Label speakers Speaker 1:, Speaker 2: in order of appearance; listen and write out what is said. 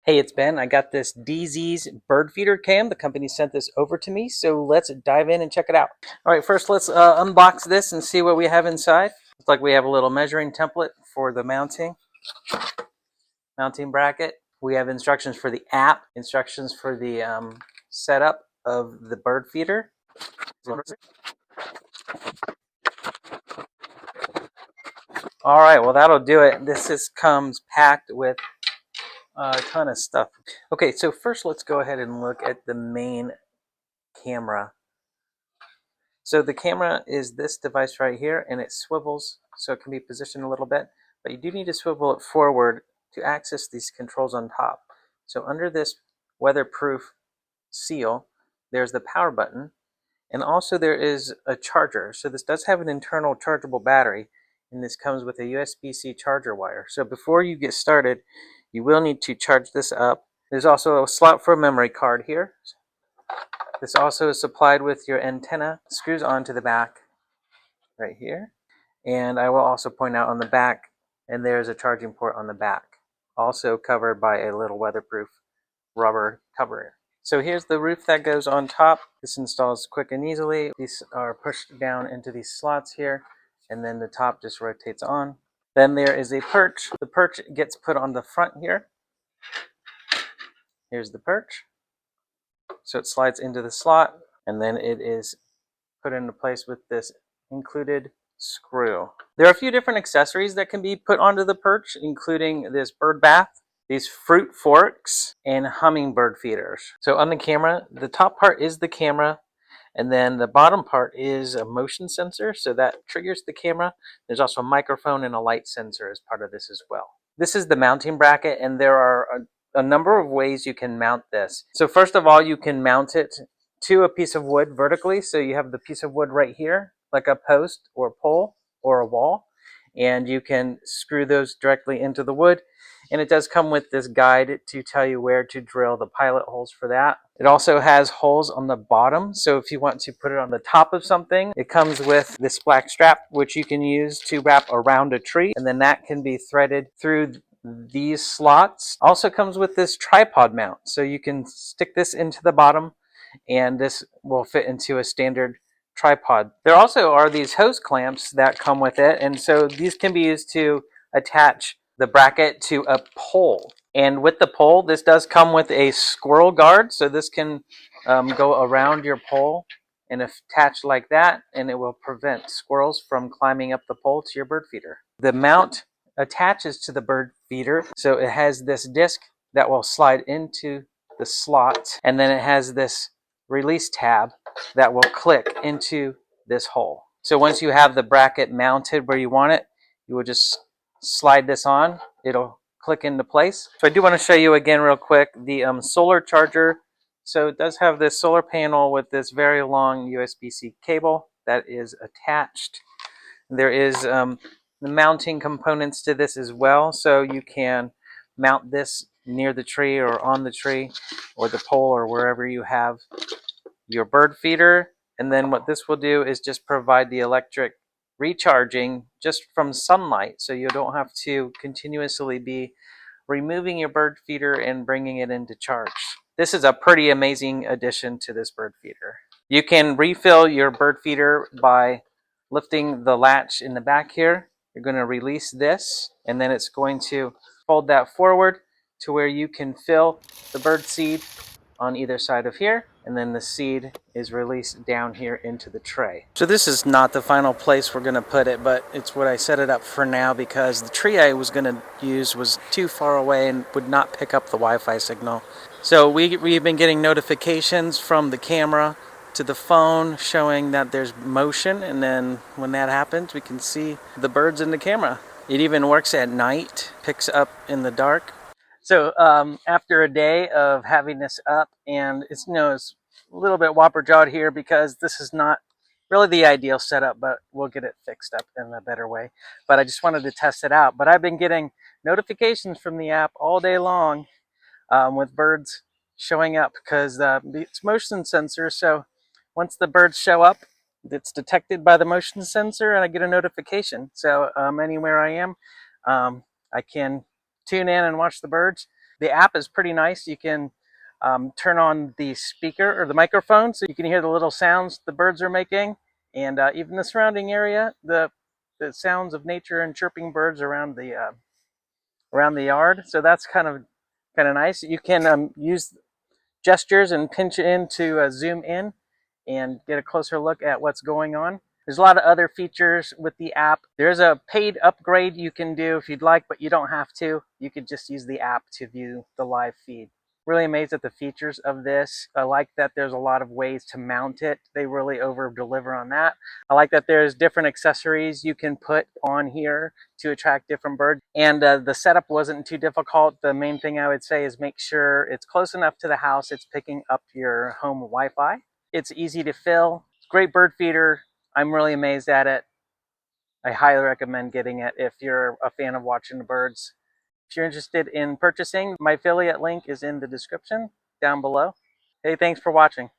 Speaker 1: Hey, it's Ben. I got this Dzees bird feeder cam. The company sent this over to me, so let's dive in and check it out. All right, first let's unbox this and see what we have inside. Looks like we have a little measuring template for the mounting bracket. We have instructions for the app, instructions for the setup of the bird feeder. All right, well that'll do it. Comes packed with a ton of stuff. Okay, so first let's go ahead and look at the main camera. So the camera is this device right here, and it swivels so it can be positioned a little bit, but you do need to swivel it forward to access these controls on top. So under this weatherproof seal, there's the power button, and also there is a charger. So this does have an internal chargeable battery, and this comes with a USB-C charger wire. So before you get started, you will need to charge this up. There's also a slot for a memory card here. This also is supplied with your antenna, screws onto the back right here. And I will also point out on the back, and there's a charging port on the back, also covered by a little weatherproof rubber cover. So here's the roof that goes on top. This installs quick and easily. These are pushed down into these slots here, and then the top just rotates on. Then there is a perch. The perch gets put on the front here. Here's the perch. So it slides into the slot, and then it is put into place with this included screw. There are a few different accessories that can be put onto the perch, including this bird bath, these fruit forks, and hummingbird feeders. So on the camera, the top part is the camera, and then the bottom part is a motion sensor, so that triggers the camera. There's also a microphone and a light sensor as part of this as well. This is the mounting bracket, and there are a number of ways you can mount this. So first of all, you can mount it to a piece of wood vertically. So you have the piece of wood right here, like a post or a pole or a wall, and you can screw those directly into the wood. And it does come with this guide to tell you where to drill the pilot holes for that. It also has holes on the bottom, so if you want to put it on the top of something, it comes with this black strap, which you can use to wrap around a tree, and then that can be threaded through these slots. Also comes with this tripod mount, so you can stick this into the bottom, and this will fit into a standard tripod. There also are these hose clamps that come with it, and so these can be used to attach the bracket to a pole. And with the pole, this does come with a squirrel guard, so this can go around your pole and attach like that, and it will prevent squirrels from climbing up the pole to your bird feeder. The mount attaches to the bird feeder, so it has this disc that will slide into the slot, and then it has this release tab that will click into this hole. So once you have the bracket mounted where you want it, you will just slide this on. It'll click into place. So I do want to show you again real quick the solar charger. So it does have this solar panel with this very long USB-C cable that is attached. There is the mounting components to this as well, so you can mount this near the tree or on the tree or the pole or wherever you have your bird feeder. And then what this will do is just provide the electric recharging just from sunlight, so you don't have to continuously be removing your bird feeder and bringing it into charge. This is a pretty amazing addition to this bird feeder. You can refill your bird feeder by lifting the latch in the back here. You're going to release this, and then it's going to fold that forward to where you can fill the bird seed on either side of here, and then the seed is released down here into the tray. So this is not the final place we're going to put it, but it's what I set it up for now because the tree I was going to use was too far away and would not pick up the Wi-Fi signal. So we've been getting notifications from the camera to the phone showing that there's motion, and then when that happens we can see the birds in the camera. It even works at night, picks up in the dark. So after a day of having this up, and it's, it's a little bit whopper-jawed here because this is not really the ideal setup, but we'll get it fixed up in a better way. But I just wanted to test it out. But I've been getting notifications from the app all day long with birds showing up because it's motion sensor. So once the birds show up, it's detected by the motion sensor and I get a notification. So anywhere I am, I can tune in and watch the birds. The app is pretty nice. You can turn on the speaker or the microphone so you can hear the little sounds the birds are making, and even the surrounding area, the sounds of nature and chirping birds around the yard. So that's kind of nice. You can use gestures and pinch in to zoom in and get a closer look at what's going on. There's a lot of other features with the app. There's a paid upgrade you can do if you'd like, but you don't have to. You could just use the app to view the live feed. Really amazed at the features of this. I like that there's a lot of ways to mount it. They really over deliver on that. I like that there's different accessories you can put on here to attract different birds. And the setup wasn't too difficult. The main thing I would say is make sure it's close enough to the house it's picking up your home Wi-Fi. It's easy to fill. It's a great bird feeder. I'm really amazed at it. I highly recommend getting it if you're a fan of watching the birds. If you're interested in purchasing, my affiliate link is in the description down below. Hey, thanks for watching.